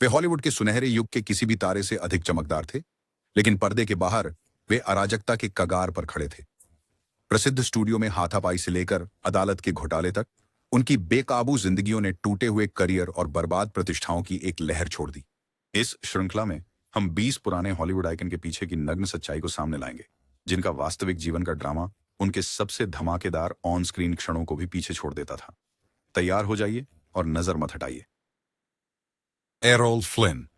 वे Hollywood के सुनहरे युग के किसी भी तारे से अधिक चमकदार थे, लेकिन पर्दे के बाहर वे अराजकता के कगार पर खड़े थे। प्रसिद्ध स्टूडियो में हाथापाई से लेकर अदालत के घोटाले तक उनकी बेकाबू जिंदगियों ने टूटे हुए करियर और बर्बाद प्रतिष्ठाओं की एक लहर छोड़ दी। इस श्रृंखला में हम 20 पुराने हॉलीवुड आइकन के पीछे की नग्न सच्चाई को सामने लाएंगे, जिनका वास्तविक जीवन का ड्रामा उनके सबसे धमाकेदार ऑन स्क्रीन क्षणों को भी पीछे छोड़ देता था। तैयार हो जाइए और नजर मत हटाइए। Errol Flint.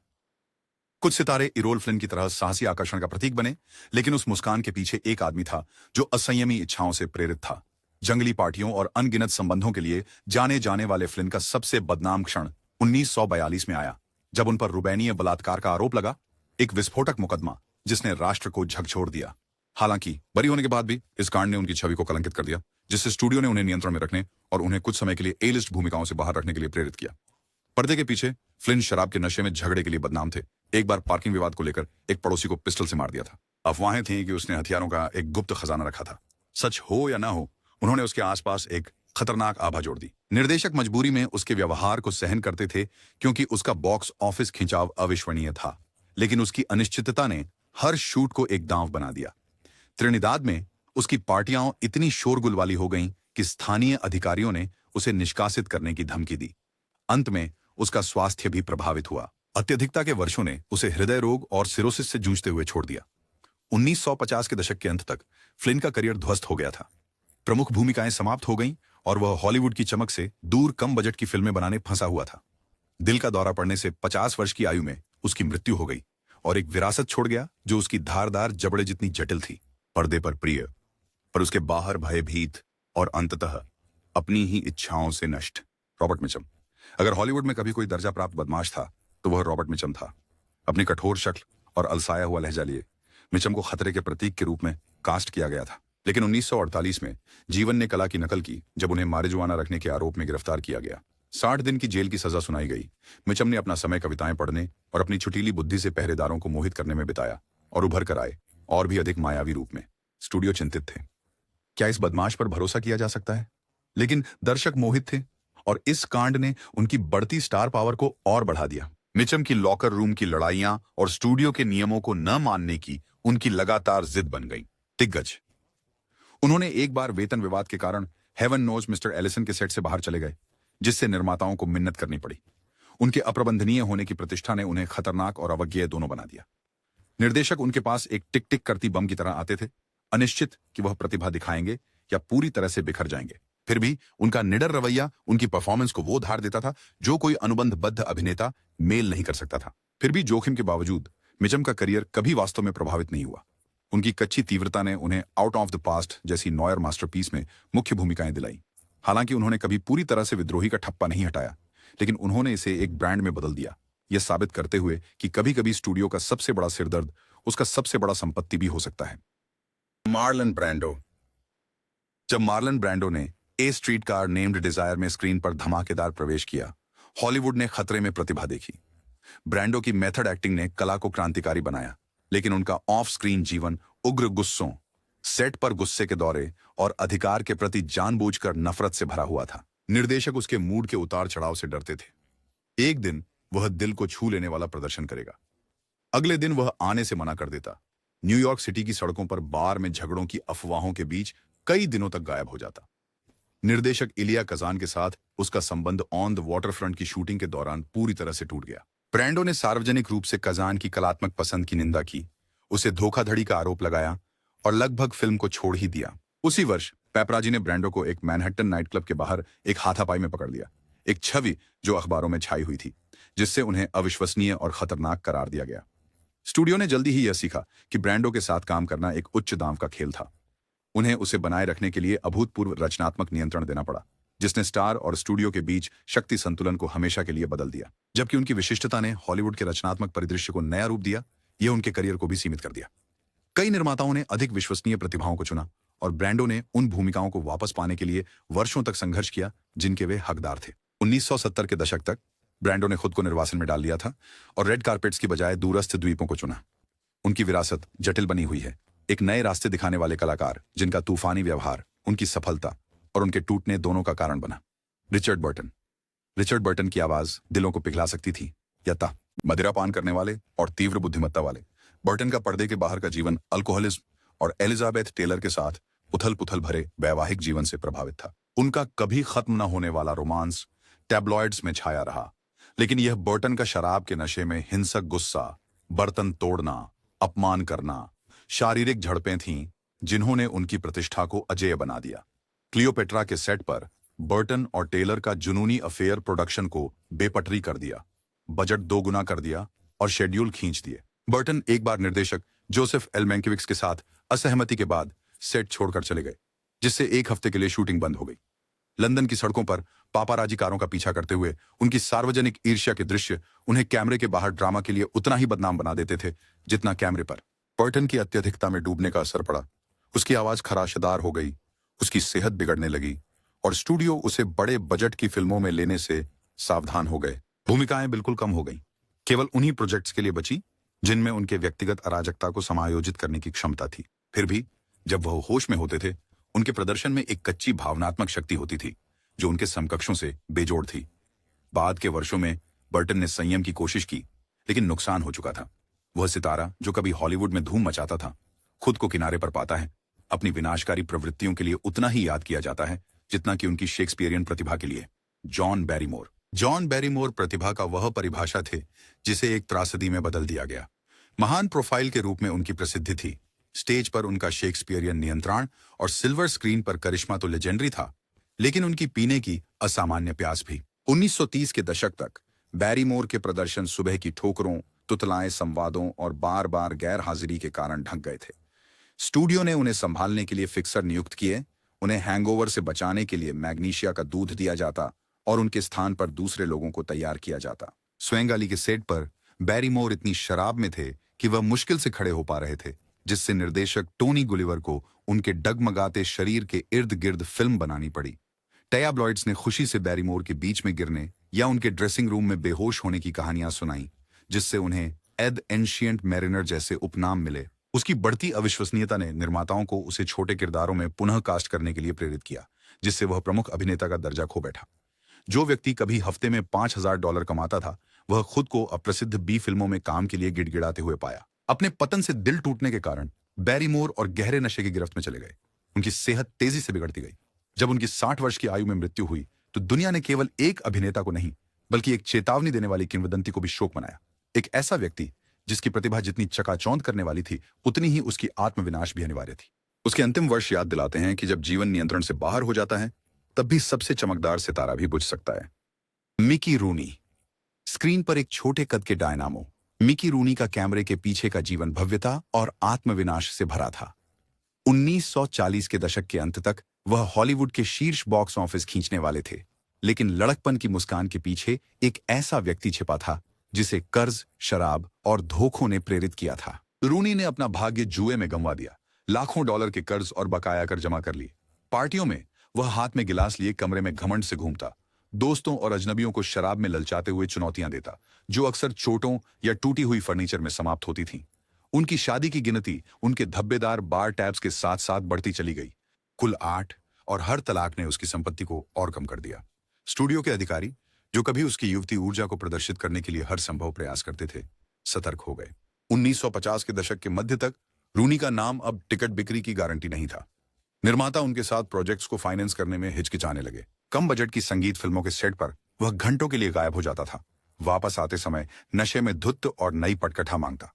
कुछ सितारे इरोल फ्लिन की तरह साहसी आकर्षण का प्रतीक बने, लेकिन उस मुस्कान के पीछे एक आदमी था जो असंयमी इच्छाओं से प्रेरित था। जंगली पार्टियों और अनगिनत संबंधों के लिए जाने जाने वाले फ्लिन का सबसे बदनाम क्षण 1942 में आया, जब उन पर रुबैनीय बलात्कार का आरोप लगा, एक विस्फोटक मुकदमा जिसने राष्ट्र को झकझोर दिया। हालांकि बरी होने के बाद भी इस कांड ने उनकी छवि को कलंकित कर दिया, जिससे स्टूडियो ने उन्हें नियंत्रण में रखने और उन्हें कुछ समय के लिए ए लिस्ट भूमिकाओं से बाहर रखने के लिए प्रेरित किया। पर्दे के पीछे फ्लिन शराब के नशे में झगड़े के लिए बदनाम थे। एक बार पार्किंग विवाद को लेकर एक पड़ोसी को पिस्टल से मार दिया था। अफवाहें थीं कि उसने हथियारों का एक गुप्त खजाना रखा था। सच हो या ना हो, उन्होंने उसके आसपास एक खतरनाक आभा जोड़ दी। निर्देशक मजबूरी में उसके व्यवहार को सहन करते थे, क्योंकि उसका बॉक्स ऑफिस खिंचाव अविश्वसनीय था, लेकिन उसकी अनिश्चितता ने हर शूट को एक दांव बना दिया। त्रिनिदाद में उसकी पार्टियां इतनी शोरगुल वाली हो गईं कि स्थानीय अधिकारियों ने उसे निष्कासित करने की धमकी दी। अंत में उसका स्वास्थ्य भी प्रभावित हुआ। अत्यधिकता के वर्षों ने उसे हृदय रोग और सिरोसिस से जूझते हुए छोड़ दिया। 1950 के दशक के अंत तक फ्लिन का करियर ध्वस्त हो गया था। प्रमुख भूमिकाएं समाप्त हो गईं और वह हॉलीवुड की चमक से दूर कम बजट की फिल्में बनाने फंसा हुआ था। दिल का दौरा पड़ने से 50 वर्ष की आयु में उसकी मृत्यु हो गई और एक विरासत छोड़ गया जो उसकी धारदार जबड़े जितनी जटिल थी। पर्दे पर प्रिय, पर उसके बाहर भयभीत और अंततः अपनी ही इच्छाओं से नष्ट। Robert Mitcham. अगर हॉलीवुड में कभी कोई दर्जा प्राप्त बदमाश था तो वह रॉबर्ट मिचम था। अपनी कठोर शक्ल और अलसाया हुआ लहजा लिए मिचम को खतरे के प्रतीक के रूप में कास्ट किया गया था। लेकिन 1948 में जीवन ने कला की नकल की, जब उन्हें मारिजुआना रखने के आरोप में गिरफ्तार किया गया। 60 दिन की जेल की सजा सुनाई गई। मिचम ने अपना समय कविताएं पढ़ने और अपनी छुटीली बुद्धि से पहरेदारों को मोहित करने में बिताया और उभर कर आए और भी अधिक मायावी रूप में। स्टूडियो चिंतित थे, क्या इस बदमाश पर भरोसा किया जा सकता है? लेकिन दर्शक मोहित थे और इस कांड ने उनकी बढ़ती स्टार पावर को और बढ़ा दिया। मिचम की लॉकर रूम की लड़ाइयां और स्टूडियो के नियमों को न मानने की उनकी लगातार जिद बन गई। दिग्गज। उन्होंने एक बार वेतन विवाद के कारण हेवन नोज मिस्टर एलिसन के सेट से बाहर चले गए, जिससे निर्माताओं को मिन्नत करनी पड़ी। उनके अप्रबंधनीय होने की प्रतिष्ठा ने उन्हें खतरनाक और अवज्ञेय दोनों बना दिया। निर्देशक उनके पास एक टिक टिक करती बम की तरह आते थे, अनिश्चित कि वह प्रतिभा दिखाएंगे या पूरी तरह से बिखर जाएंगे। फिर भी उनका निडर रवैया उनकी परफॉर्मेंस को वो धार देता था जो कोई अनुबंधबद्ध अभिनेता मेल नहीं कर सकता था। फिर भी जोखिम के बावजूद मिचम का करियर कभी वास्तव में प्रभावित नहीं हुआ। उनकी कच्ची तीव्रता ने उन्हें आउट ऑफ द पास्ट जैसी नॉयर मास्टरपीस में मुख्य भूमिकाएं दिलाई। हालांकि उन्होंने कभी पूरी तरह से विद्रोही का ठप्पा नहीं हटाया, लेकिन उन्होंने इसे एक ब्रांड में बदल दिया, यह साबित करते हुए कि कभी-कभी स्टूडियो का सबसे बड़ा सिरदर्द उसका सबसे बड़ा संपत्ति भी हो सकता है। Marlon Brando. जब मार्लन ब्रैंडो ने ए स्ट्रीट कार नेम्ड डिजायर में स्क्रीन पर धमाकेदार प्रवेश किया, हॉलीवुड ने खतरे में प्रतिभा देखी। ब्रैंडो की मेथड एक्टिंग ने कला को क्रांतिकारी बनाया, लेकिन उनका ऑफ स्क्रीन जीवन उग्र गुस्सों, सेट पर गुस्से के दौरे और अधिकार के प्रति जानबूझकर नफरत से भरा हुआ था। निर्देशक उसके मूड के उतार चढ़ाव से डरते थे। एक दिन वह दिल को छू लेने वाला प्रदर्शन करेगा, अगले दिन वह आने से मना कर देता। न्यूयॉर्क सिटी की सड़कों पर बार में झगड़ों की अफवाहों के बीच कई दिनों तक गायब हो जाता। निर्देशक इलिया कजान के साथ उसका संबंध ऑन द वाटरफ्रंट की शूटिंग के दौरान पूरी तरह से टूट गया। ब्रैंडो ने सार्वजनिक रूप से कजान की कलात्मक पसंद की निंदा की, उसे धोखाधड़ी का आरोप लगाया और लगभग फिल्म को छोड़ ही दिया। उसी वर्ष पैपराजी ने ब्रैंडो को एक मैनहट्टन नाइट क्लब के बाहर एक हाथापाई में पकड़ लिया, एक छवि जो अखबारों में छाई हुई थी, जिससे उन्हें अविश्वसनीय और खतरनाक करार दिया गया। स्टूडियो ने जल्दी ही यह सीखा कि ब्रैंडो के साथ काम करना एक उच्च दांव का खेल था। उन्हें उसे बनाए रखने के लिए अभूतपूर्व रचनात्मक नियंत्रण देना पड़ा, जिसने स्टार और स्टूडियो के बीच शक्ति संतुलन को हमेशा के लिए बदल दिया। जबकि उनकी विशिष्टता ने हॉलीवुड के रचनात्मक परिदृश्य को नया रूप दिया, यह उनके करियर को भी सीमित कर दिया। कई निर्माताओं ने अधिक विश्वसनीय प्रतिभाओं को चुना और ब्रैंडो ने उन भूमिकाओं को वापस पाने के लिए वर्षों तक संघर्ष किया जिनके वे हकदार थे। 1970 के दशक तक ब्रैंडो ने खुद को निर्वासन में डाल लिया था और रेड कारपेट्स की बजाय दूरस्थ द्वीपों को चुना। उनकी विरासत जटिल बनी हुई है, एक नए रास्ते दिखाने वाले कलाकार जिनका तूफानी व्यवहार उनकी सफलता और उनके टूटने दोनों का कारण बना। रिचर्ड बर्टन की आवाज दिलों को पिघला सकती थी या मदिरा पान करने वाले और तीव्र बुद्धिमत्ता वाले। बर्टन का पर्दे के बाहर का जीवन अल्कोहलिज्म और एलिजाबेथ टेलर के साथ उथल पुथल भरे वैवाहिक जीवन से प्रभावित था। उनका कभी खत्म न होने वाला रोमांस टैब्लॉइड्स में छाया रहा, लेकिन यह बर्टन का शराब के नशे में हिंसक गुस्सा, बर्तन तोड़ना, अपमान करना, शारीरिक झड़पें थीं जिन्होंने उनकी प्रतिष्ठा को अजेय बना दिया। क्लियोपेट्रा के सेट पर बर्टन और टेलर का जुनूनी अफेयर प्रोडक्शन को बेपटरी कर दिया, बजट 2 गुना कर दिया और शेड्यूल खींच दिए। बर्टन एक बार निर्देशक जोसेफ एल मैंकिविक्स के साथ असहमति के बाद सेट छोड़कर चले गए, जिससे 1 हफ्ते के लिए शूटिंग बंद हो गई। लंदन की सड़कों पर पापाराजी कारों का पीछा करते हुए उनकी सार्वजनिक ईर्ष्या के दृश्य उन्हें कैमरे के बाहर ड्रामा के लिए उतना ही बदनाम बना देते थे जितना कैमरे पर। बर्टन की अत्यधिकता में डूबने का असर पड़ा। उसकी आवाज खराशदार हो गई, उसकी सेहत बिगड़ने लगी और स्टूडियो उसे बड़े बजट की फिल्मों में लेने से सावधान हो गए। भूमिकाएं बिल्कुल कम हो गईं। केवल उन्हीं प्रोजेक्ट्स के लिए बची जिनमें उनके व्यक्तिगत अराजकता को समायोजित करने की क्षमता थी। फिर भी जब वह होश में होते थे, उनके प्रदर्शन में एक कच्ची भावनात्मक शक्ति होती थी जो उनके समकक्षों से बेजोड़ थी। बाद के वर्षों में बर्टन ने संयम की कोशिश की, लेकिन नुकसान हो चुका था। वह सितारा जो कभी हॉलीवुड में धूम मचाता था, खुद को किनारे पर पाता है। अपनी विनाशकारी प्रवृत्तियों के लिए उतना ही याद किया जाता है जितना कि उनकी शेक्सपियरियन प्रतिभा के लिए। जॉन बैरीमोर प्रतिभा का वह परिभाषा थे जिसे एक त्रासदी में बदल दिया गया। महान प्रोफाइल के रूप में उनकी प्रसिद्धि थी। स्टेज पर उनका शेक्सपियरियन नियंत्रण और सिल्वर स्क्रीन पर करिश्मा तो लेजेंडरी था, लेकिन उनकी पीने की असामान्य प्यास भी। 1930 के दशक तक बैरीमोर के प्रदर्शन सुबह की ठोकरों, तुतलाए संवादों और बार बार गैर हाजिरी के कारण ढक गए थे। स्टूडियो ने उन्हें संभालने के लिए फिक्सर नियुक्त किए, उन्हें हैंगओवर से बचाने के लिए मैग्नीशिया का दूध दिया जाता और उनके स्थान पर दूसरे लोगों को तैयार किया जाता। स्वेंगाली के सेट पर बैरीमोर इतनी शराब में थे कि वह मुश्किल से खड़े हो पा रहे थे, जिससे निर्देशक टोनी गुलिवर को उनके डगमगाते शरीर के इर्द गिर्द फिल्म बनानी पड़ी। टैब्लॉइड्स ने खुशी से बैरीमोर के बीच में गिरने या उनके ड्रेसिंग रूम में बेहोश होने की कहानियां सुनाई, जिससे उन्हें एड एंशिएंट मैरिनर जैसे उपनाम मिले। उसकी बढ़ती अविश्वसनीयता ने निर्माताओं को उसे छोटे किरदारों में पुनः कास्ट करने के लिए प्रेरित किया, जिससे वह प्रमुख अभिनेता का दर्जा खो बैठा। जो व्यक्ति कभी हफ्ते में $5,000 कमाता था, वह खुद को अप्रसिद्ध बी फिल्मों में काम के लिए गिड़गिड़ाते हुए पाया। अपने पतन से दिल टूटने के कारण बैरीमोर और गहरे नशे की गिरफ्त में चले गए। उनकी सेहत तेजी से बिगड़ती गई। जब उनकी 60 वर्ष की आयु में मृत्यु हुई तो दुनिया ने केवल एक अभिनेता को नहीं बल्कि एक चेतावनी देने वाली किंवदंती को भी शोक मनाया। एक ऐसा व्यक्ति जिसकी प्रतिभा जितनी चकाचौंध करने वाली थी, उतनी ही उसकी आत्मविनाश भी अनिवार्य थी। उसके अंतिम वर्ष याद दिलाते हैं कि जब जीवन नियंत्रण से बाहर हो जाता है, तब भी सबसे चमकदार सितारा भी बुझ सकता है। मिकी रूनी। स्क्रीन पर एक छोटे कद के डायनामो, मिकी रूनी का कैमरे के पीछे का जीवन भव्यता और आत्मविनाश से भरा था। 1940 के दशक के अंत तक वह हॉलीवुड के शीर्ष बॉक्स ऑफिस खींचने वाले थे, लेकिन लड़कपन की मुस्कान के पीछे एक ऐसा व्यक्ति छिपा था जिसे कर्ज, शराब और धोखों ने प्रेरित किया था। रूनी ने अपना भाग्य जुए में गंवा दिया, लाखों डॉलर के कर्ज और बकाया कर जमा कर लिए। पार्टियों में वह हाथ में गिलास लिए कमरे में घमंड से घूमता, दोस्तों और अजनबियों को शराब में ललचाते हुए चुनौतियां देता, जो अक्सर चोटों या टूटी हुई फर्नीचर में समाप्त होती थीं। उनकी शादी की गिनती उनके धब्बेदार बार टैब्स के साथ साथ बढ़ती चली गई। कुल 8, और हर तलाक ने उसकी संपत्ति को और कम कर दिया। स्टूडियो के अधिकारी, जो कभी उसकी युवती ऊर्जा को प्रदर्शित करने के लिए हर संभव प्रयास करते थे, सतर्क हो गए। 1950 के दशक के मध्य तक रूनी का नाम अब टिकट बिक्री की गारंटी नहीं था। निर्माता उनके साथ प्रोजेक्ट्स को फाइनेंस करने में हिचकिचाने लगे। कम बजट की संगीत फिल्मों के सेट पर वह घंटों के लिए गायब हो जाता था। वापस आते समय नशे में धुत और नई पटकथा मांगता।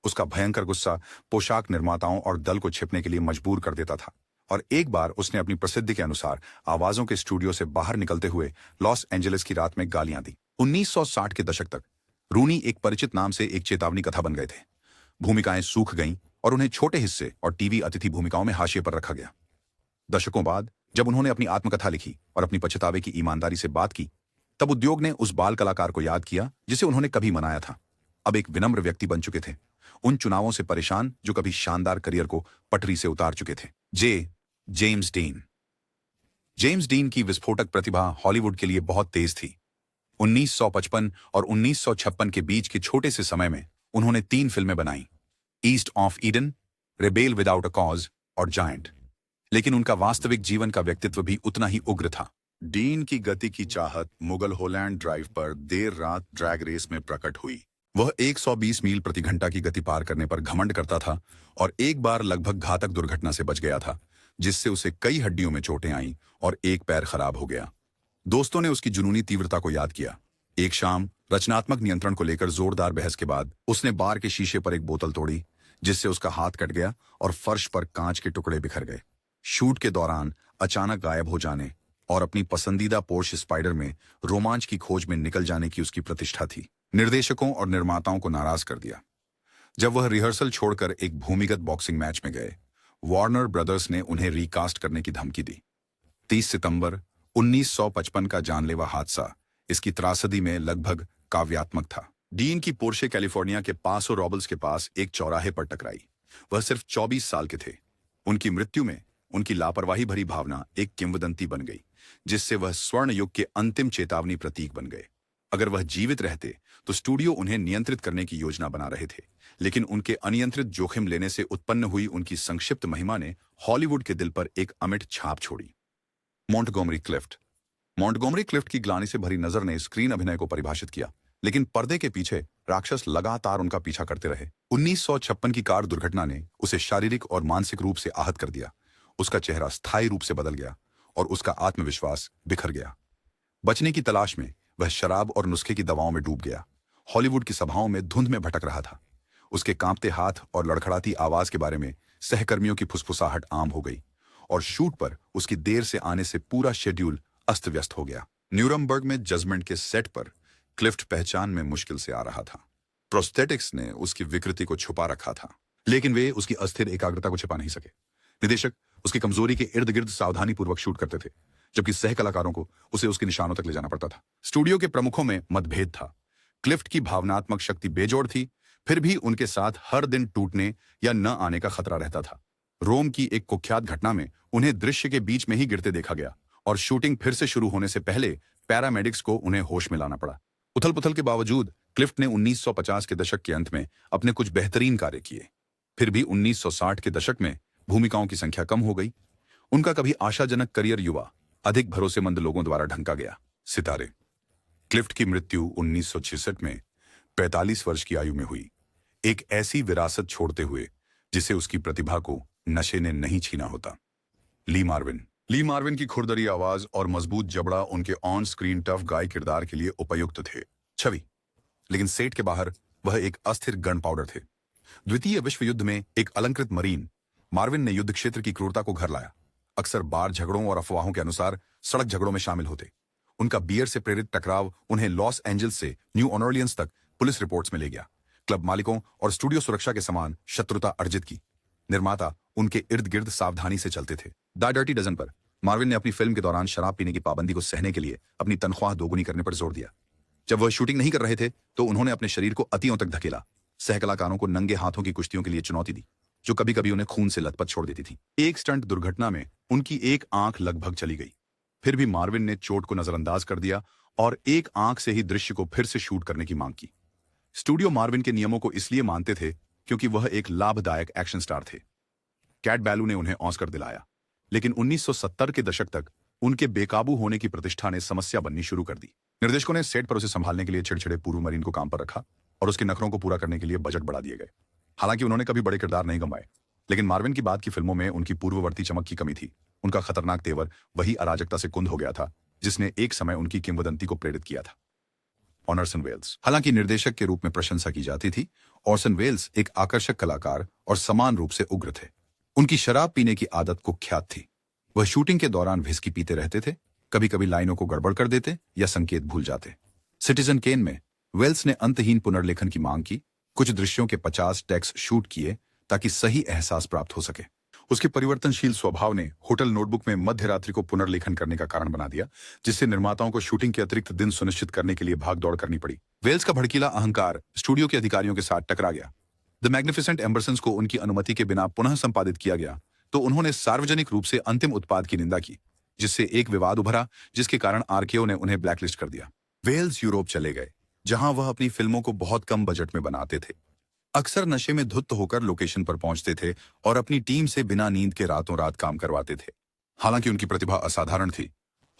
उसका भयंकर गुस्सा पोशाक निर्माताओं और दल को छिपने के लिए मजबूर कर देता था, और एक बार उसने अपनी प्रसिद्धि के अनुसार आवाजों के स्टूडियो से बाहर निकलते हुए लॉस एंजलिस की रात में गालियां दी। 1960 के दशक तक रूनी एक परिचित नाम से एक चेतावनी कथा बन गए थे। भूमिकाएं सूख गईं और उन्हें छोटे हिस्से और टीवी अतिथि भूमिकाओं में हाशिए पर रखा गया। दशकों बाद जब उन्होंने अपनी आत्मकथा लिखी और अपनी पछतावे की ईमानदारी से बात की, तब उद्योग ने उस बाल कलाकार को याद किया जिसे उन्होंने कभी मनाया था। अब एक विनम्र व्यक्ति बन चुके थे, उन चुनावों से परेशान जो कभी शानदार करियर को पटरी से उतार चुके थे। जेम्स डीन की विस्फोटक प्रतिभा हॉलीवुड के लिए बहुत तेज थी। 1955 और 1956 के बीच के छोटे से समय में उन्होंने 3 फिल्में बनाई, east of Eden, rebel without a cause और जायंट। लेकिन उनका वास्तविक जीवन का व्यक्तित्व भी उतना ही उग्र था। डीन की गति की चाहत मुगल होलैंड ड्राइव पर देर रात ड्रैग रेस में प्रकट हुई। वह 120 मील प्रति घंटा की गति पार करने पर घमंड करता था और एक बार लगभग घातक दुर्घटना से बच गया था, जिससे उसे कई हड्डियों में चोटें आईं और एक पैर खराब हो गया। दोस्तों ने उसकी जुनूनी तीव्रता को याद किया। एक शाम रचनात्मक नियंत्रण को लेकर जोरदार बहस के बाद उसने बार के शीशे पर एक बोतल तोड़ी, जिससे उसका हाथ कट गया और फर्श पर कांच के टुकड़े बिखर गए। शूट के दौरान अचानक गायब हो जाने और अपनी पसंदीदा पोर्श स्पाइडर में रोमांच की खोज में निकल जाने की उसकी प्रतिष्ठा थी निर्देशकों और निर्माताओं को नाराज कर दिया। जब वह रिहर्सल छोड़कर एक भूमिगत बॉक्सिंग मैच में गए, वार्नर ब्रदर्स ने उन्हें रिकास्ट करने की धमकी दी। 30 सितंबर 1955 का जानलेवा हादसा इसकी त्रासदी में लगभग काव्यात्मक था। डीन की पोर्शे कैलिफोर्निया के पासो रॉबल्स के पास एक चौराहे पर टकराई। वह सिर्फ 24 साल के थे। उनकी मृत्यु में उनकी लापरवाही भरी भावना एक किंवदंती बन गई, जिससे वह स्वर्ण युग के अंतिम चेतावनी प्रतीक बन गए। अगर वह जीवित रहते तो स्टूडियो उन्हें नियंत्रित करने की योजना बना रहे थे, लेकिन उनके अनियंत्रित जोखिम लेने से उत्पन्न हुई उनकी संक्षिप्त महिमा ने हॉलीवुड के दिल पर एक अमिट छाप छोड़ी। Montgomery Clift. मॉन्टगोमरी क्लिफ्ट की ग्लानि से भरी नजर ने स्क्रीन अभिनय को परिभाषित किया, लेकिन पर्दे के पीछे राक्षस लगातार उनका पीछा करते रहे। 1956 की कार दुर्घटना ने उसे शारीरिक और मानसिक रूप से आहत कर दिया। उसका चेहरा स्थायी रूप से बदल गया और उसका आत्मविश्वास बिखर गया। बचने की तलाश में वह शराब और नुस्खे की दवाओं में डूब गया। हॉलीवुड की सभाओं में धुंध में भटक रहा था। उसके कांपते हाथ और लड़खड़ाती आवाज के बारे में सहकर्मियों की फुसफुसाहट आम हो गई और शूट पर उसकी देर से आने से पूरा शेड्यूल अस्त व्यस्त हो गया। न्यूरमबर्ग में जजमेंट के सेट पर क्लिफ्ट पहचान में मुश्किल से आ रहा था। प्रोस्थेटिक्स ने उसकी विकृति को छुपा रखा था, लेकिन वे उसकी अस्थिर एकाग्रता को छिपा नहीं सके। निदेशक उसकी कमजोरी के इर्द गिर्द सावधानी पूर्वक शूट करते थे, जबकि सह कलाकारों को उसे उसके निशानों तक ले जाना पड़ता था। स्टूडियो के प्रमुखों में मतभेद था। क्लिफ्ट की भावनात्मक शक्ति बेजोड़ थी, फिर भी उनके साथ हर दिन टूटने या न आने का खतरा रहता था। रोम की एक कुख्यात घटना में उन्हें दृश्य के बीच में ही गिरते देखा गया और शूटिंग फिर से शुरू होने से पहले पैरामेडिक्स को उन्हें होश में लाना पड़ा। उथल पुथल के बावजूद क्लिफ्ट ने 1950 के दशक के अंत में अपने कुछ बेहतरीन कार्य किए। फिर भी 1960 के दशक में भूमिकाओं की संख्या कम हो गई। उनका कभी आशाजनक करियर युवा अधिक भरोसेमंद लोगों द्वारा ढंका गया। सितारे। क्लिफ्ट की मृत्यु 1966 में 45 वर्ष की आयु में हुई, एक ऐसी विरासत छोड़ते हुए जिसे उसकी प्रतिभा को नशे ने नहीं छीना होता। ली मार्विन की खुरदरी आवाज और मजबूत जबड़ा उनके ऑन स्क्रीन टफ गाय किरदार के लिए उपयुक्त थे। छवि। लेकिन सेट के बाहर वह एक अस्थिर गन पाउडर थे। द्वितीय विश्व युद्ध में एक अलंकृत मरीन, मार्विन ने युद्ध क्षेत्र की क्रूरता को घर लाया। अक्सर बार झगड़ों और अफवाहों के अनुसार सड़क झगड़ों में शामिल होते। उनका बियर से प्रेरित टकराव उन्हें लॉस एंजल्स से न्यू ऑर्लियंस तक पुलिस रिपोर्ट्स में ले गया। क्लब मालिकों और स्टूडियो सुरक्षा के समान शत्रुता अर्जित की। निर्माता उनके इर्द गिर्द सावधानी से चलते थे। द डर्टी डजन पर मार्विन ने अपनी फिल्म के दौरान शराब पीने की पाबंदी को सहने के लिए अपनी तनख्वाह दोगुनी करने पर जोर दिया। जब वह शूटिंग नहीं कर रहे थे तो उन्होंने अपने शरीर को अतियों तक धकेला। सहकलाकारों को नंगे हाथों की कुश्तियों के लिए चुनौती दी, जो कभी कभी उन्हें खून से लथपथ छोड़ देती थी। एक स्टंट दुर्घटना में उनकी एक आंख लगभग चली गई। फिर भी मार्विन ने चोट को नजरअंदाज कर दिया और एक आंख से ही दृश्य को फिर से शूट करने की मांग की। स्टूडियो मार्विन के नियमों को इसलिए मानते थे क्योंकि वह एक लाभदायक एक्शन स्टार थे। कैट बैलू ने उन्हें ऑस्कर दिलाया, लेकिन 1970 के दशक तक उनके बेकाबू होने की प्रतिष्ठा ने समस्या बननी शुरू कर दी। निर्देशकों ने सेट पर उसे संभालने के लिए छिड़छिड़े पूर्व मरीन को काम पर रखा और उसके नखरों को पूरा करने के लिए बजट बढ़ा दिए गए। हालांकि उन्होंने कभी बड़े किरदार नहीं गंवाए, लेकिन मार्विन की बाद की फिल्मों में उनकी पूर्ववर्ती चमक की कमी थी। उनका खतरनाक तेवर वही अराजकता से कुंद हो गया था जिसने एक समय उनकी किंवदंती को प्रेरित किया था। Orson Welles. हालांकि निर्देशक के रूप में प्रशंसा की जाती थी, ऑर्सन वेल्स एक आकर्षक कलाकार और समान रूप से उग्र थे। उनकी शराब पीने की आदत कुख्यात थी। वह शूटिंग के दौरान व्हिस्की पीते रहते थे, कभी कभी लाइनों को गड़बड़ कर देते या संकेत भूल जाते। सिटीजन केन में वेल्स ने अंतहीन पुनर्लेखन की मांग की। कुछ दृश्यों के 50 टेक्स शूट किए ताकि सही एहसास प्राप्त हो सके। उसके परिवर्तनशील स्वभाव ने होटल नोटबुक में मध्य रात्रि को पुनर्लेखन करने का कारण बना दिया, जिससे निर्माताओं को शूटिंग के अतिरिक्त दिन सुनिश्चित करने के लिए भागदौड़ करनी पड़ी। वेल्स का भड़कीला अहंकार स्टूडियो के अधिकारियों के साथ टकरा गया। द मैग्निफिसेंट एम्बरसन्स को उनकी अनुमति के बिना पुनः संपादित किया गया तो उन्होंने सार्वजनिक रूप से अंतिम उत्पाद की निंदा की, जिससे एक विवाद उभरा, जिसके कारण आरकेओ ने उन्हें ब्लैकलिस्ट कर दिया। वेल्स यूरोप चले गए, जहां वह अपनी फिल्मों को बहुत कम बजट में बनाते थे। अक्सर नशे में धुत होकर लोकेशन पर पहुंचते थे और अपनी टीम से बिना नींद के रातों रात काम करवाते थे। हालांकि उनकी प्रतिभा असाधारण थी,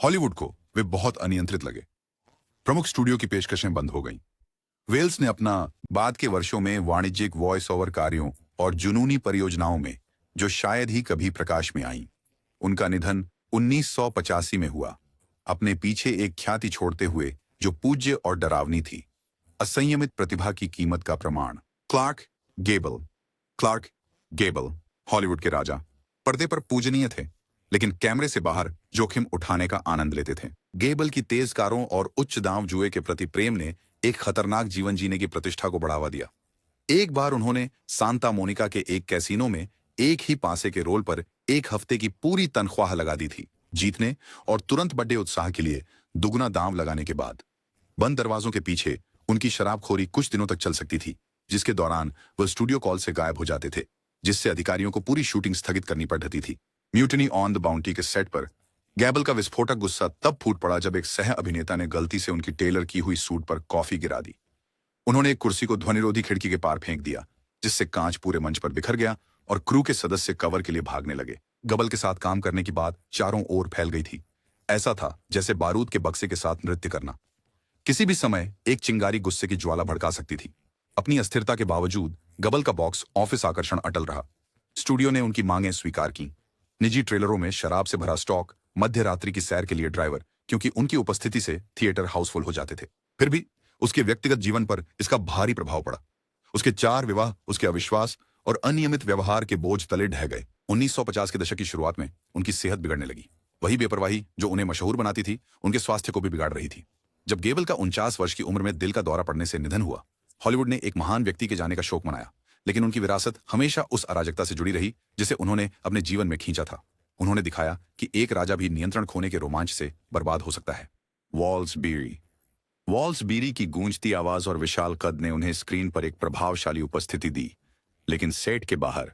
हॉलीवुड को वे बहुत अनियंत्रित लगे। प्रमुख स्टूडियो की पेशकशें बंद हो गईं। वेल्स ने अपना बाद के वर्षों में वाणिज्यिक वॉइस ओवर कार्यों और जुनूनी परियोजनाओं में, जो शायद ही कभी प्रकाश में आई। उनका निधन 1985 में हुआ, अपने पीछे एक ख्याति छोड़ते हुए जो पूज्य और डरावनी थी। असंयमित प्रतिभा की कीमत का प्रमाण। क्लार्क गेबल हॉलीवुड के राजा, पर्दे पर पूजनीय थे, लेकिन कैमरे से बाहर जोखिम उठाने का आनंद लेते थे। गेबल की तेज कारों और उच्च दांव जुए के प्रति प्रेम ने एक खतरनाक जीवन जीने की प्रतिष्ठा को बढ़ावा दिया। एक बार उन्होंने सांता मोनिका के एक कैसीनो में एक ही पासे के रोल पर एक हफ्ते की पूरी तनख्वाह लगा दी थी, जीतने और तुरंत बड़े उत्साह के लिए दुगना दांव लगाने के बाद। बंद दरवाजों के पीछे उनकी शराबखोरी कुछ दिनों तक चल सकती थी, जिसके दौरान वह स्टूडियो कॉल से गायब हो जाते थे, जिससे अधिकारियों को पूरी शूटिंग स्थगित करनी पड़ती थी। म्यूटिनी ऑन द बाउंटी के सेट पर गैबल का विस्फोटक गुस्सा तब फूट पड़ा जब एक सह अभिनेता ने गलती से उनकी टेलर की हुई सूट पर कॉफी गिरा दी। उन्होंने एक कुर्सी को ध्वनिरोधी खिड़की के पार फेंक दिया, जिससे कांच पूरे मंच पर बिखर गया और क्रू के सदस्य कवर के लिए भागने लगे। गबल के साथ काम करने की बात चारों ओर फैल गई थी। ऐसा था जैसे बारूद के बक्से के साथ नृत्य करना। किसी भी समय एक चिंगारी गुस्से की ज्वाला भड़का सकती थी। अपनी अस्थिरता के बावजूद गबल का बॉक्स ऑफिस आकर्षण अटल रहा। स्टूडियो ने उनकी मांगें स्वीकार की। निजी ट्रेलरों में शराब से भरा स्टॉक, मध्य रात्रि की सैर के लिए ड्राइवर, क्योंकि उनकी उपस्थिति से थिएटर हाउसफुल हो जाते थे। फिर भी उसके व्यक्तिगत जीवन पर इसका भारी प्रभाव पड़ा। उसके 4 विवाह, उसके अविश्वास और अनियमित व्यवहार के बोझ तले ढह गए। 1950 के दशक की शुरुआत में उनकी सेहत बिगड़ने लगी। वही बेपरवाही जो उन्हें मशहूर बनाती थी, उनके स्वास्थ्य को भी बिगाड़ रही थी। जब गेबल का 49 वर्ष की उम्र में दिल का दौरा पड़ने से निधन हुआ, हॉलीवुड ने एक महान व्यक्ति के जाने का शोक मनाया, लेकिन उनकी विरासत हमेशा उस अराजकता से जुड़ी रही जिसे उन्होंने अपने जीवन में खींचा था। उन्होंने दिखाया कि एक राजा भी नियंत्रण खोने के रोमांच से बर्बाद हो सकता है। वॉल्स बीरी की गूंजती आवाज और विशाल कद ने उन्हें स्क्रीन पर एक प्रभावशाली उपस्थिति दी, लेकिन सेट के बाहर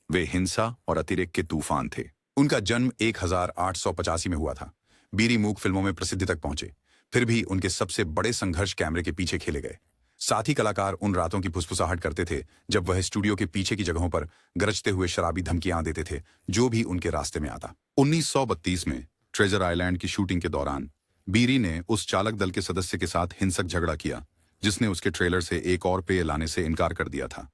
वे हिंसा और अतिरेक के तूफान थे। उनका जन्म 1885 में हुआ था। बीरी मूक फिल्मों में प्रसिद्धि तक पहुंचे, फिर भी उनके सबसे बड़े संघर्ष कैमरे के पीछे खेले गए। साथी कलाकार उन रातों की फुसफुसाहट करते थे जब वह स्टूडियो के पीछे की जगहों पर गरजते हुए शराबी धमकियां देते थे जो भी उनके रास्ते में आता। 1932 में ट्रेजर आइलैंड की शूटिंग के दौरान बीरी ने उस चालक दल के सदस्य के साथ हिंसक झगड़ा किया जिसने उसके ट्रेलर से एक और पेय लाने से इनकार कर दिया था।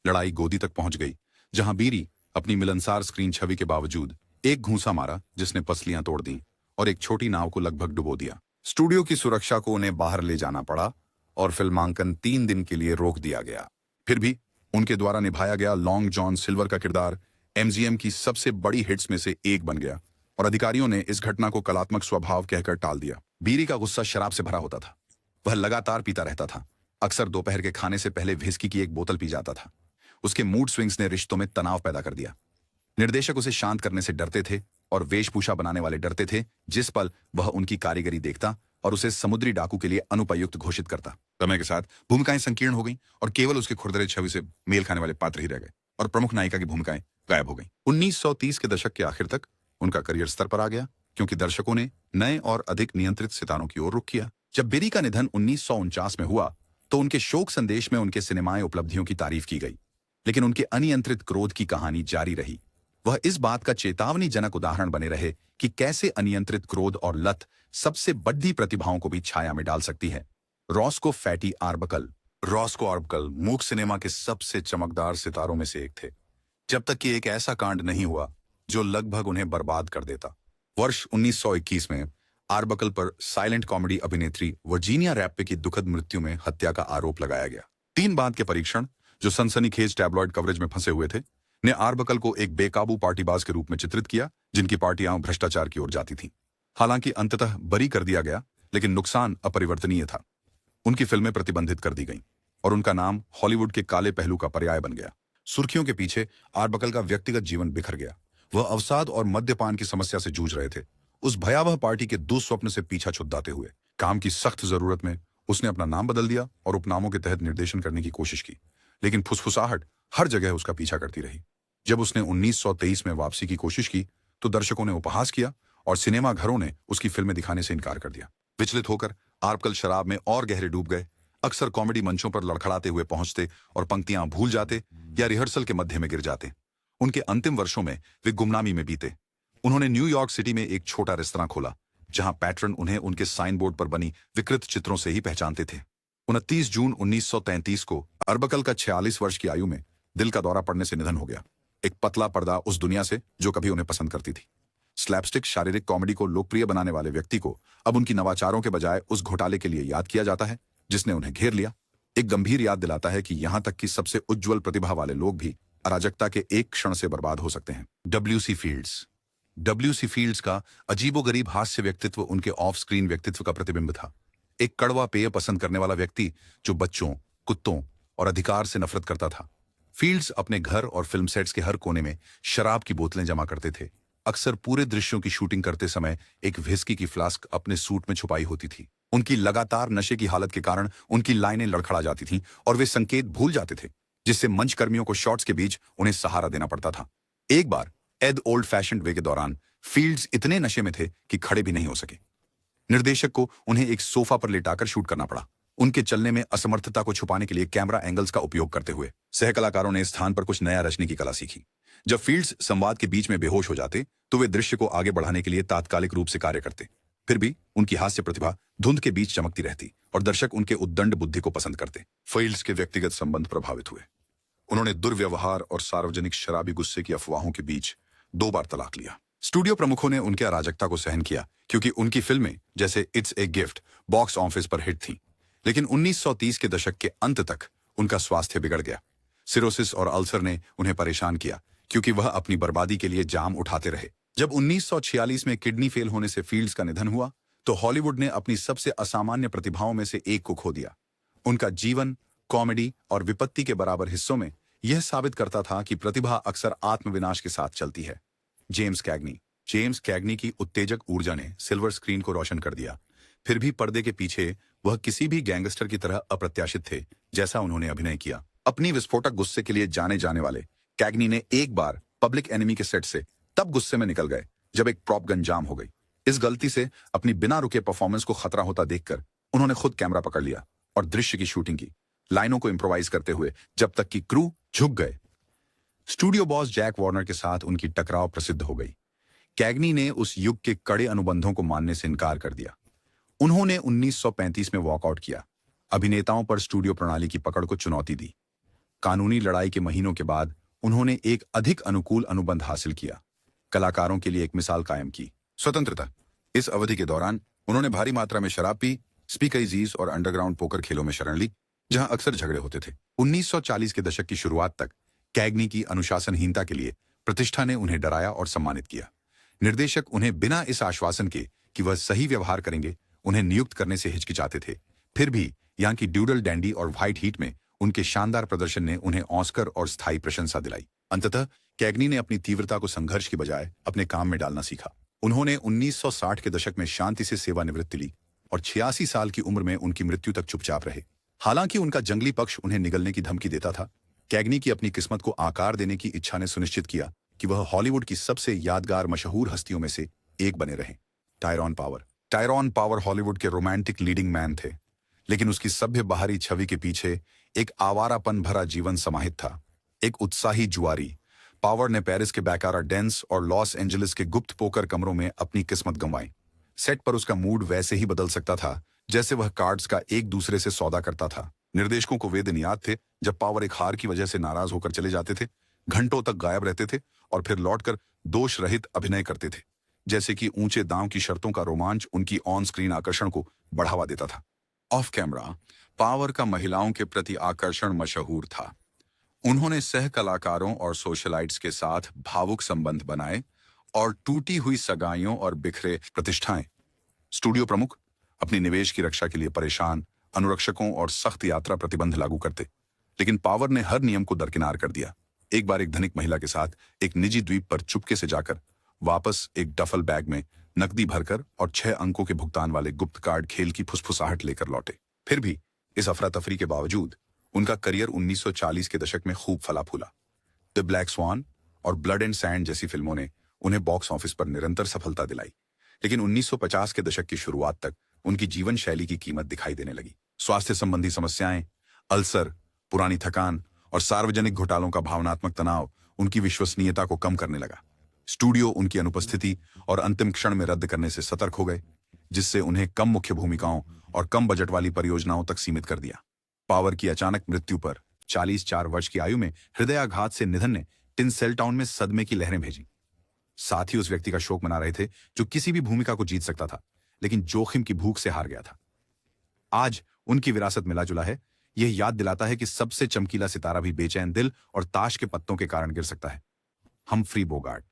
लड़ाई गोदी तक पहुंच गई, जहां बीरी अपनी मिलनसार स्क्रीन छवि के बावजूद एक घूंसा मारा जिसने पसलियां तोड़ दी और एक छोटी नाव को लगभग डुबो दिया। स्टूडियो की सुरक्षा को उन्हें बाहर ले जाना पड़ा और फिल्मांकन 3 दिन के लिए रोक दिया गया। फिर भी उनके द्वारा निभाया गया लॉन्ग जॉन सिल्वर का किरदार एमजीएम की सबसे बड़ी हिट्स में से एक बन गया और अधिकारियों ने इस घटना को कलात्मक स्वभाव कहकर टाल दिया। बीरी का गुस्सा शराब से भरा होता था। वह लगातार पीता रहता था। अक्सर दोपहर के खाने से पहले व्हिस्की की एक बोतल पी जाता था। उसके मूड स्विंग्स ने रिश्तों में तनाव पैदा कर दिया। निर्देशक उसे शांत करने से डरते थे और वेशभूषा बनाने वाले डरते थे जिस पल वह उनकी कारीगरी देखता और उसे समुद्री डाकू के लिए अनुपयुक्त घोषित करता। समय के साथ भूमिकाएं संकीर्ण हो गईं और केवल उसके खुरदरे छवि से मेल खाने वाले पात्र ही रह गए और प्रमुख नायिका की भूमिकाएं गायब हो गईं। 1930 के दशक के आखिर तक उनका करियर स्तर पर आ गया क्योंकि दर्शकों ने नए और अधिक नियंत्रित सितारों की ओर रुख किया। जब बेरी का निधन 1949 में हुआ तो उनके शोक संदेश में उनके सिनेमाई उपलब्धियों की तारीफ की गई, लेकिन उनके अनियंत्रित क्रोध की कहानी जारी रही। वह इस बात का चेतावनीजनक उदाहरण बने रहे कि कैसे अनियंत्रित क्रोध और लत सबसे बड़ी प्रतिभाओं को भी छाया में डाल सकती है। रॉस्को आर्बकल मूक सिनेमा के सबसे चमकदार सितारों में से एक थे, जब तक कि एक ऐसा कांड नहीं हुआ जो लगभग उन्हें बर्बाद कर देता। वर्ष 1921 में आर्बकल पर साइलेंट कॉमेडी अभिनेत्री वर्जीनिया रैप्पे की दुखद मृत्यु में हत्या का आरोप लगाया गया। 3 बाद के परीक्षण, जो सनसनीखेज टैबलॉइड कवरेज में फंसे हुए थे, ने आर्बकल को एक बेकाबू पार्टीबाज के रूप में चित्रित किया जिनकी पार्टियां भ्रष्टाचार की ओर जाती थीं। हालांकि अंततः बरी कर दिया गया, लेकिन नुकसान अपरिवर्तनीय था। उनकी फिल्में प्रतिबंधित कर दी गईं और उनका नाम हॉलीवुड के काले पहलू का पर्याय बन गया। सुर्खियों के पीछे आर्बकल का व्यक्तिगत जीवन बिखर गया। वह अवसाद और मद्यपान की समस्या से जूझ रहे थे, उस भयावह पार्टी के दुस्वप्न से पीछा छुड़ाते हुए। काम की सख्त जरूरत में उसने अपना नाम बदल दिया और उपनामों के तहत निर्देशन करने की कोशिश की, लेकिन फुसफुसाहट हर जगह उसका पीछा करती रही। जब उसने 1923 में वापसी की कोशिश की तो दर्शकों ने उपहास किया और सिनेमा घरों ने उसकी फिल्में दिखाने से इनकार कर दिया। विचलित होकर आर्बकल शराब में और गहरे डूब गए। अक्सर कॉमेडी मंचों पर लड़खड़ाते हुए पहुंचते और पंक्तियां भूल जाते या रिहर्सल के मध्य में गिर जाते। उनके अंतिम वर्षों में वे गुमनामी में बीते। उन्होंने न्यूयॉर्क सिटी में एक छोटा रेस्तरां खोला, जहां पैट्रन उन्हें उनके साइन बोर्ड पर बनी विकृत चित्रों से ही पहचानते थे। 29 जून 1933 को अरबकल का 46 वर्ष की आयु में दिल का दौरा पड़ने से निधन हो गया। एक पतला पर्दा उस दुनिया से जो कभी उन्हें पसंद करती थी। स्लैपस्टिक शारीरिक कॉमेडी को लोकप्रिय बनाने वाले व्यक्ति को अब उनकी नवाचारों के बजाय उस घोटाले के लिए याद किया जाता है जिसने उन्हें घेर लिया। एक गंभीर याद दिलाता है कि यहां तक कि सबसे उज्जवल प्रतिभा वाले लोग भी अराजकता के एक क्षण से बर्बाद हो सकते हैं। डब्ल्यूसी फील्ड्स का अजीबोगरीब हास्य व्यक्तित्व उनके ऑफ स्क्रीन व्यक्तित्व का प्रतिबिंब था। एक कड़वा पेय पसंद करने वाला व्यक्ति जो बच्चों, कुत्तों और अधिकार से नफरत करता था। फील्ड्स अपने घर और फिल्म सेट्स के हर कोने में शराब की बोतलें जमा करते थे। अक्सर पूरे दृश्यों की शूटिंग करते समय एक व्हिस्की की फ्लास्क अपने सूट में छुपाई होती थी। उनकी लगातार नशे की हालत के कारण उनकी लाइनें लड़खड़ा जाती थीं और वे संकेत भूल जाते थे, जिससे मंच कर्मियों को शॉट्स के बीच उन्हें सहारा देना पड़ता था। एक बार एड ओल्ड फैशन्ड वे के दौरान फील्ड्स इतने नशे में थे कि खड़े भी नहीं हो सके। निर्देशक को उन्हें एक सोफा पर लेटाकर शूट करना पड़ा। उनके चलने में असमर्थता को छुपाने के लिए कैमरा एंगल्स का उपयोग करते हुए सहकलाकारों ने इस स्थान पर कुछ नया रचने की कला सीखी। जब फील्ड्स संवाद के बीच में बेहोश हो जाते तो वे दृश्य को आगे बढ़ाने के लिए तात्कालिक रूप से कार्य करते। फिर भी उनकी हास्य प्रतिभा धुंध के बीच चमकती रहती और दर्शक उनके उद्दंड बुद्धि को पसंद करते। फील्ड्स के व्यक्तिगत संबंध प्रभावित हुए। उन्होंने दुर्व्यवहार और सार्वजनिक शराबी गुस्से की अफवाहों के बीच 2 बार तलाक लिया। स्टूडियो प्रमुखों ने उनके अराजकता को सहन किया क्योंकि उनकी फिल्में जैसे it's a gift box office पर हिट थीं। लेकिन 1930 के दशक के अंत तक उनका स्वास्थ्य बिगड़ गया। सिरोसिस और अल्सर ने उन्हें परेशान किया क्योंकि वह अपनी बर्बादी के लिए जाम उठाते रहे। जब 1946 में किडनी फेल होने से फील्ड्स का निधन हुआ तो हॉलीवुड ने अपनी सबसे असामान्य प्रतिभाओं में से एक को खो दिया। उनका जीवन कॉमेडी और विपत्ति के बराबर हिस्सों में यह साबित करता था कि प्रतिभा अक्सर आत्मविनाश के साथ चलती है। जेम्स कैग्नी की उत्तेजक ऊर्जा ने सिल्वर स्क्रीन को रोशन कर दिया। फिर भी पर्दे के पीछे वह किसी भी गैंगस्टर की तरह अप्रत्याशित थे जैसा उन्होंने अभिनय किया। अपनी विस्फोटक गुस्से के लिए जाने जाने वाले कैग्नी ने एक बार पब्लिक एनिमी के सेट से तब गुस्से में निकल गए जब एक प्रॉप गन जाम हो गई। इस गलती से अपनी बिना रुके परफॉर्मेंस को खतरा होता देखकर उन्होंने खुद कैमरा पकड़ लिया और दृश्य की शूटिंग की, लाइनों को इम्प्रोवाइज करते हुए जब तक कि क्रू झुक गए। स्टूडियो बॉस जैक वार्नर के साथ उनकी टकराव प्रसिद्ध हो गई। कैग्नी ने उस युग के कड़े अनुबंधों को मानने से इनकार कर दिया। उन्होंने 1935 में वॉकआउट किया। अभिनेताओं पर स्टूडियो प्रणाली की पकड़ को चुनौती दी। कानूनी लड़ाई के महीनों के बाद उन्होंने एक अधिक अनुकूल अनुबंध हासिल किया, कलाकारों के लिए एक मिसाल कायम की। स्वतंत्रता। इस अवधि के दौरान उन्होंने भारी मात्रा में शराब पी, स्पीकरजीज और अंडरग्राउंड पोकर खेलों में शरण ली, जहां अक्सर झगड़े होते थे। 1940 के दशक की शुरुआत तक कैग्नी की अनुशासनहीनता के लिए प्रतिष्ठा ने उन्हें डराया और सम्मानित किया। निर्देशक उन्हें बिना इस आश्वासन के कि वह सही व्यवहार करेंगे उन्हें नियुक्त करने से हिचकिचाते थे। फिर भी यहाँ की ड्यूडल डैंडी और व्हाइट हीट में उनके शानदार प्रदर्शन ने उन्हें ऑस्कर और स्थायी प्रशंसा दिलाई। अंततः कैग्नी ने अपनी तीव्रता को संघर्ष की बजाय अपने काम में डालना सीखा। उन्होंने 1960 के दशक में शांति से सेवानिवृत्ति ली और 86 साल की उम्र में उनकी मृत्यु तक चुपचाप रहे। हालांकि उनका जंगली पक्ष उन्हें निगलने की धमकी देता था, कैग्नी की अपनी किस्मत को आकार देने की इच्छा ने सुनिश्चित किया कि वह हॉलीवुड की सबसे यादगार मशहूर हस्तियों में से एक बने रहे। टायरॉन पावर हॉलीवुड के रोमांटिक लीडिंग मैन थे, लेकिन उसकी सभ्य बाहरी छवि के पीछे एक आवारापन भरा जीवन समाहित था। एक उत्साही जुआरी, पावर ने पेरिस के बैकारा डेंस और लॉस एंजलिस के गुप्त पोकर कमरों में अपनी किस्मत गंवाई। सेट पर उसका मूड वैसे ही बदल सकता था जैसे वह कार्ड्स का एक दूसरे से सौदा करता था। निर्देशकों को वे दिन याद थे जब पावर एक हार की वजह से नाराज होकर चले जाते थे, घंटों तक गायब रहते थे और फिर लौटकर दोष रहित अभिनय करते थे, जैसे कि ऊंचे दांव की शर्तों का रोमांच उनकी ऑन स्क्रीन आकर्षण को बढ़ावा देता था। ऑफ कैमरा पावर का महिलाओं के प्रति आकर्षण मशहूर था। उन्होंने सह कलाकारों और सोशलाइट्स के साथ भावुक संबंध बनाए और टूटी हुई सगाइयों और बिखरे प्रतिष्ठाएं। स्टूडियो प्रमुख अपनी निवेश की रक्षा के लिए परेशान अनुरक्षकों और सख्त यात्रा प्रतिबंध लागू करते, लेकिन पावर ने हर नियम को दरकिनार कर दिया। एक बार एक धनिक महिला के साथ एक निजी द्वीप पर चुपके से जाकर वापस एक डफल बैग में नकदी भरकर और 6 अंकों के भुगतान वाले गुप्त कार्ड खेल की फुसफुसाहट लेकर लौटे। फिर भी इस अफरा तफरी के बावजूद उनका करियर 1940 के दशक में खूब फला फूला। द ब्लैक स्वान और ब्लड एंड सैंड जैसी फिल्मों ने उन्हें बॉक्स ऑफिस पर निरंतर सफलता दिलाई, लेकिन 1950 के दशक की शुरुआत तक उनकी जीवन शैली की कीमत दिखाई देने लगी। स्वास्थ्य संबंधी समस्याएं, अल्सर, पुरानी थकान और सार्वजनिक घोटालों का भावनात्मक तनाव उनकी विश्वसनीयता को कम करने लगा। स्टूडियो उनकी अनुपस्थिति और अंतिम क्षण में रद्द करने से सतर्क हो गए। जिससे उन्हें कम मुख्य भूमिकाओं और कम बजट वाली परियोजनाओं तक सीमित कर दिया। पावर की अचानक मृत्यु पर 44 वर्ष की आयु में हृदयाघात से निधन ने टिनसेलटाउन में सदमे की लहरें भेजी। साथ ही उस व्यक्ति का शोक मना रहे थे जो किसी भी भूमिका को जीत सकता था, लेकिन जोखिम की भूख से हार गया था। आज उनकी विरासत मिला जुला है। यह याद दिलाता है कि सबसे चमकीला सितारा भी बेचैन दिल और ताश के पत्तों के कारण गिर सकता है। हम्फ्री बोगार्ट।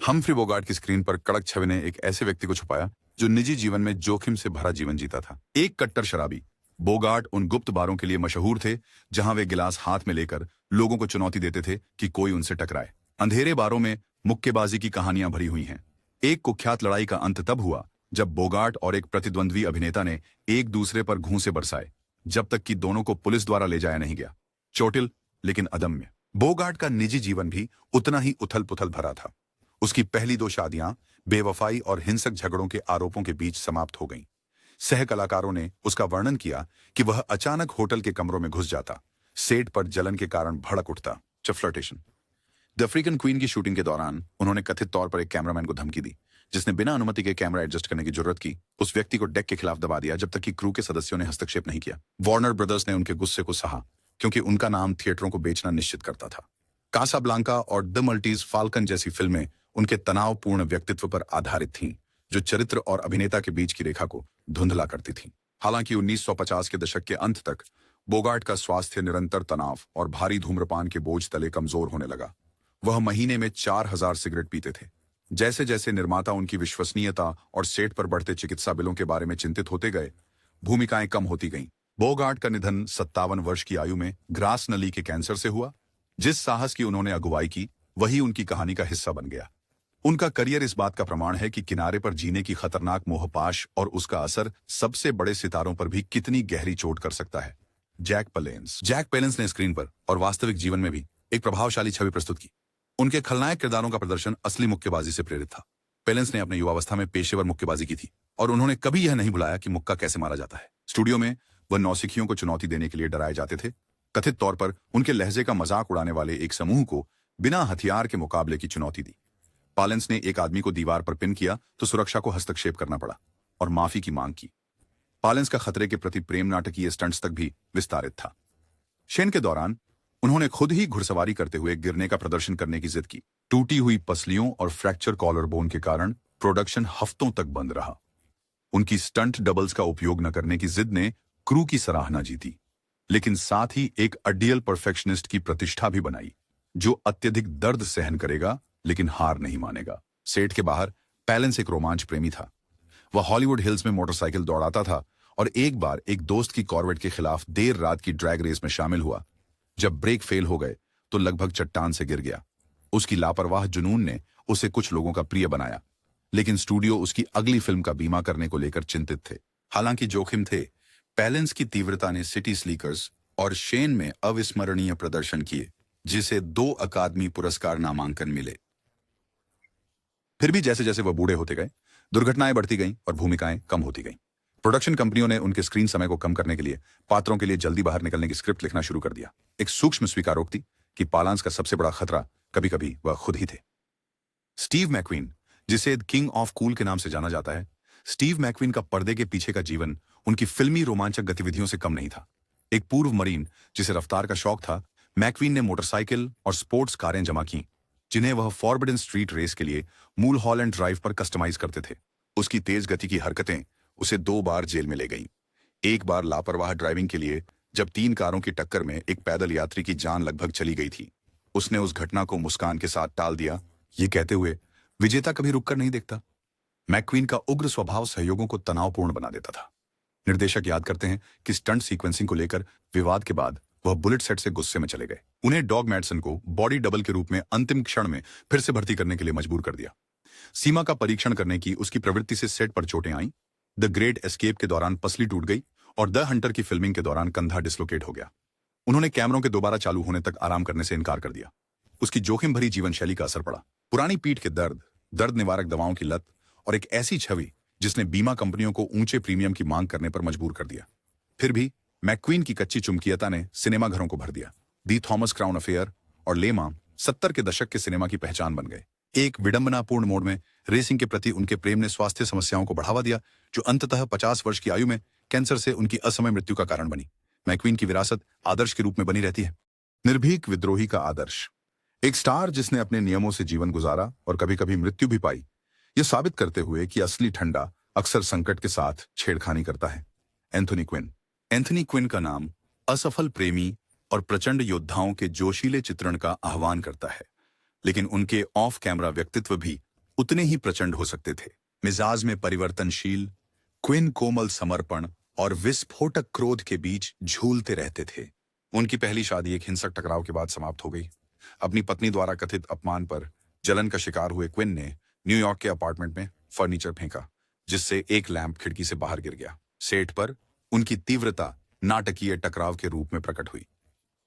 हम्फ्री बोगार्ट की स्क्रीन पर कड़क छवि ने एक ऐसे व्यक्ति को छुपाया जो निजी जीवन में जोखिम से भरा जीवन जीता था। एक कट्टर शराबी, बोगार्ट उन गुप्त बारों के लिए मशहूर थे जहां वे गिलास हाथ में लेकर लोगों को चुनौती देते थे कि कोई उनसे टकराए। अंधेरे बारों में मुक्केबाजी की कहानियां भरी हुई हैं। एक कुख्यात लड़ाई का अंत तब हुआ जब बोगार्ट और एक प्रतिद्वंद्वी अभिनेता ने एक दूसरे पर घूंसे बरसाए, जब तक कि दोनों को पुलिस द्वारा ले जाया नहीं गया। चोटिल लेकिन अदम्य। बोगार्ट का निजी जीवन भी उतना ही उथल पुथल भरा था। उसकी पहली 2 शादियां बेवफाई और हिंसक झगड़ों के आरोपों के बीच समाप्त हो गईं। सह कलाकारों ने उसका वर्णन किया कि वह अचानक होटल के कमरों में घुस जाता, सेट पर जलन के कारण भड़क उठता। फ्लर्टेशन। द अफ्रीकन क्वीन की शूटिंग के दौरान उन्होंने कथित तौर पर एक कैमरामैन को धमकी दी, जिसने बिना अनुमति के कैमरा एडजस्ट करने की जरूरत की। उस व्यक्ति को डेक के खिलाफ दबा दिया जब तक कि क्रू के सदस्यों ने हस्तक्षेप नहीं किया। वार्नर ब्रदर्स ने उनके गुस्से को सहा, क्योंकि उनका नाम थिएटरों को बेचना निश्चित करता था। कासाब्लांका और द मल्टीज फाल्कन जैसी फिल्में उनके तनावपूर्ण व्यक्तित्व पर आधारित थीं, जो चरित्र और अभिनेता के बीच की रेखा को धुंधला करती थीं। हालांकि 1950 के दशक के अंत तक बोगार्ट का स्वास्थ्य निरंतर तनाव और भारी धूम्रपान के बोझ तले कमजोर होने लगा। वह महीने में 4000 सिगरेट पीते थे। जैसे जैसे निर्माता उनकी विश्वसनीयता और सेट पर बढ़ते चिकित्सा बिलों के बारे में चिंतित होते गए, भूमिकाएं कम होती गईं। बोगार्ट का निधन 57 वर्ष की आयु में ग्रास नली के कैंसर से हुआ। जिस साहस की उन्होंने अगुवाई की, वही उनकी कहानी का हिस्सा बन गया। उनका करियर इस बात का प्रमाण है कि किनारे पर जीने की खतरनाक मोहपाश और उसका असर सबसे बड़े सितारों पर भी कितनी गहरी चोट कर सकता है। जैक पैलेंस ने स्क्रीन पर और वास्तविक जीवन में भी एक प्रभावशाली छवि प्रस्तुत की। उनके खलनायक किरदारों का प्रदर्शन असली मुक्केबाजी से प्रेरित था। पैलेंस ने अपने युवावस्था में पेशेवर मुक्केबाजी की थी और उन्होंने कभी यह नहीं भुलाया कि मुक्का कैसे मारा जाता है। स्टूडियो में वह नौसिखियों को चुनौती देने के लिए डराए जाते थे। कथित तौर पर उनके लहजे का मजाक उड़ाने वाले एक समूह को बिना हथियार के मुकाबले की चुनौती दी। पैलेंस ने एक आदमी को दीवार पर पिन किया तो सुरक्षा को हस्तक्षेप करना पड़ा और माफी की मांग की। पैलेंस का खतरे के प्रति प्रेम नाटकीय स्टंट्स तक भी विस्तारित था। शेन के दौरान उन्होंने खुद ही घुड़सवारी करते हुए गिरने का प्रदर्शन करने की जिद की। टूटी हुई पसलियों और फ्रैक्चर कॉलर बोन के कारण प्रोडक्शन हफ्तों तक बंद रहा। उनकी स्टंट डबल्स का उपयोग न करने की जिद ने क्रू की सराहना जीती, लेकिन साथ ही एक आइडियल परफेक्शनिस्ट की प्रतिष्ठा भी बनाई, जो अत्यधिक दर्द सहन करेगा लेकिन हार नहीं मानेगा। सेट के बाहर पैलेंस एक रोमांच प्रेमी था। वह हॉलीवुड हिल्स में मोटरसाइकिल दौड़ाता था और एक बार एक दोस्त की कॉर्वेट के खिलाफ देर रात की ड्रैग रेस में शामिल हुआ। जब ब्रेक फेल हो गए तो लगभग चट्टान से गिर गया। उसकी लापरवाह जुनून ने उसे कुछ लोगों का प्रिय बनाया, लेकिन स्टूडियो उसकी अगली फिल्म का बीमा करने को लेकर चिंतित थे। हालांकि जोखिम थे, पैलेंस की तीव्रता ने सिटी स्लीकर्स और शेन में अविस्मरणीय प्रदर्शन किए, जिसे 2 अकादमी पुरस्कार नामांकन मिले। फिर भी जैसे जैसे वह बूढ़े होते गए, दुर्घटनाएं बढ़ती गईं और भूमिकाएं कम होती गईं। प्रोडक्शन कंपनियों ने उनके स्क्रीन समय को कम करने के लिए पात्रों के लिए जल्दी बाहर निकलने की स्क्रिप्ट लिखना शुरू कर दिया। एक सूक्ष्म स्वीकारोक्ति कि पैलेंस का सबसे बड़ा खतरा कभी कभी वह खुद ही थे। स्टीव मैकक्वीन, जिसे किंग ऑफ कूल के नाम से जाना जाता है, स्टीव मैकक्वीन का पर्दे के पीछे का जीवन उनकी फिल्मी रोमांचक गतिविधियों से कम नहीं था। एक पूर्व मरीन जिसे रफ्तार का शौक था, मैकक्वीन ने मोटरसाइकिल और स्पोर्ट्स कारें जमा की, जिन्हें वह फॉरबिडन स्ट्रीट रेस के लिए मूल हॉलैंड ड्राइव पर कस्टमाइज करते थे। उसकी तेज गति की हरकतें उसे 2 बार जेल में ले गईं। एक बार लापरवाह ड्राइविंग के लिए, जब 3 कारों की टक्कर में एक पैदल यात्री की जान लगभग चली गई थी। उसने उस घटना को मुस्कान के साथ टाल दिया, ये कहते हुए, विजेता कभी रुककर नहीं देखता। मैकक्वीन का उग्र स्वभाव सहयोगों को तनावपूर्ण बना देता था। निर्देशक याद करते हैं कि स्टंट सीक्वेंसिंग को लेकर विवाद के बाद वह बुलेट सेट से गुस्से में चले गए। उन्हें डॉग मैडसन को बॉडी डबल के रूप में अंतिम क्षण में फिर से भर्ती करने के लिए मजबूर कर दिया। सीमा का परीक्षण करने की उसकी प्रवृत्ति से सेट पर चोटें आईं। द ग्रेट एस्केप के दौरान पसली टूट गई और द हंटर की फिल्मिंग के दौरान कंधा डिसलोकेट हो गया। उन्होंने कैमरों के दोबारा चालू होने तक आराम करने से इनकार कर दिया। उसकी जोखिम भरी जीवन शैली का असर पड़ा। पुरानी पीठ के दर्द, दर्द निवारक दवाओं की लत और एक ऐसी छवि जिसने बीमा कंपनियों को ऊंचे प्रीमियम की मांग करने पर मजबूर कर दिया। फिर भी मैकक्वीन की कच्ची चुमकियता ने सिनेमा घरों को भर दिया। दी थॉमस क्राउन अफेयर और लेमा 70 के दशक के सिनेमा की पहचान बन गए। एक विडंबनापूर्ण मोड़ में रेसिंग के प्रति उनके प्रेम ने स्वास्थ्य समस्याओं को बढ़ावा दिया, जो अंततः 50 वर्ष की आयु में कैंसर से उनकी असमय मृत्यु का कारण बनी। मैक्वीन की विरासत आदर्श के रूप में बनी रहती है। निर्भीक विद्रोही का आदर्श। एक स्टार जिसने अपने नियमों से जीवन गुजारा और कभी कभी मृत्यु भी पाई, यह साबित करते हुए कि असली ठंडा अक्सर संकट के साथ छेड़खानी करता है। Anthony Quinn. एंथोनी क्विन का नाम असफल प्रेमी और प्रचंड योद्धाओं के जोशीले चित्रण का आह्वान करता है, लेकिन उनके ऑफ कैमरा व्यक्तित्व भी उतने ही प्रचंड हो सकते थे। मिजाज में परिवर्तनशील, क्विन कोमल समर्पण और विस्फोटक क्रोध के बीच झूलते रहते थे। उनकी पहली शादी एक हिंसक टकराव के बाद समाप्त हो गई। अपनी पत्नी द्वारा कथित अपमान पर जलन का शिकार हुए क्विन ने न्यूयॉर्क के अपार्टमेंट में फर्नीचर फेंका, जिससे एक लैंप खिड़की से बाहर गिर गया। सेट पर उनकी तीव्रता नाटकीय टकराव के रूप में प्रकट हुई।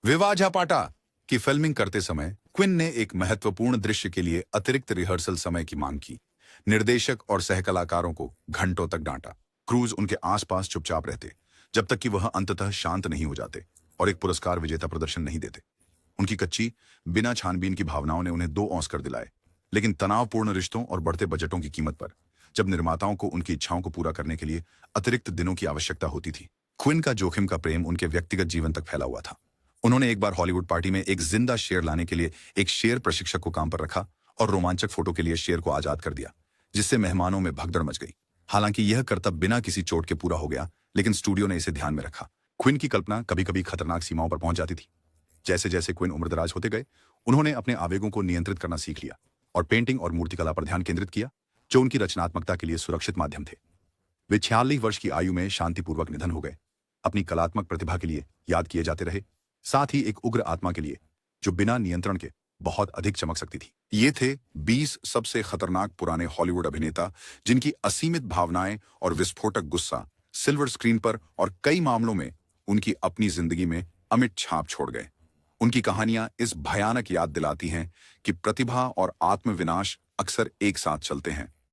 विवाह झापाटा की फिल्मिंग करते समय क्विन ने एक महत्वपूर्ण दृश्य के लिए अतिरिक्त रिहर्सल समय की मांग की। निर्देशक और सहकलाकारों को घंटों तक डांटा। क्रूज उनके आसपास चुपचाप रहते जब तक कि वह अंततः शांत नहीं हो जाते और एक पुरस्कार विजेता प्रदर्शन नहीं देते। उनकी कच्ची, बिना छानबीन की भावनाओं ने उन्हें 2 ऑस्कर दिलाए, लेकिन तनावपूर्ण रिश्तों और बढ़ते बजटों की कीमत पर, जब निर्माताओं को उनकी इच्छाओं को पूरा करने के लिए अतिरिक्त दिनों की आवश्यकता होती थी। क्विन का जोखिम का प्रेम उनके व्यक्तिगत जीवन तक फैला हुआ था। उन्होंने एक बार हॉलीवुड पार्टी में एक जिंदा शेर लाने के लिए एक शेर प्रशिक्षक को काम पर रखा और रोमांचक फोटो के लिए शेर को आजाद कर दिया, जिससे मेहमानों में भगदड़ मच गई। हालांकि यह कर्तव्य बिना किसी चोट के पूरा हो गया, लेकिन स्टूडियो ने इसे ध्यान में रखा। क्विन की कल्पना कभी कभी खतरनाक सीमाओं पर पहुंच जाती थी। जैसे जैसे क्विन उम्रदराज होते गए, उन्होंने अपने आवेगों को नियंत्रित करना सीख लिया और पेंटिंग और मूर्तिकला पर ध्यान केंद्रित किया, जो उनकी रचनात्मकता के लिए सुरक्षित माध्यम थे। वे 46 वर्ष की आयु में शांतिपूर्वक निधन हो गए, अपनी कलात्मक प्रतिभा के लिए याद किए जाते रहे, साथ ही एक उग्र आत्मा के लिए जो बिना नियंत्रण के बहुत अधिक चमक सकती थी। ये थे 20 सबसे खतरनाक पुराने हॉलीवुड अभिनेता जिनकी असीमित भावनाएं और विस्फोटक गुस्सा सिल्वर स्क्रीन पर और कई मामलों में उनकी अपनी जिंदगी में अमिट छाप छोड़ गए। उनकी कहानियां इस भयानक याद दिलाती हैं कि प्रतिभा और आत्मविनाश अक्सर एक साथ चलते हैं।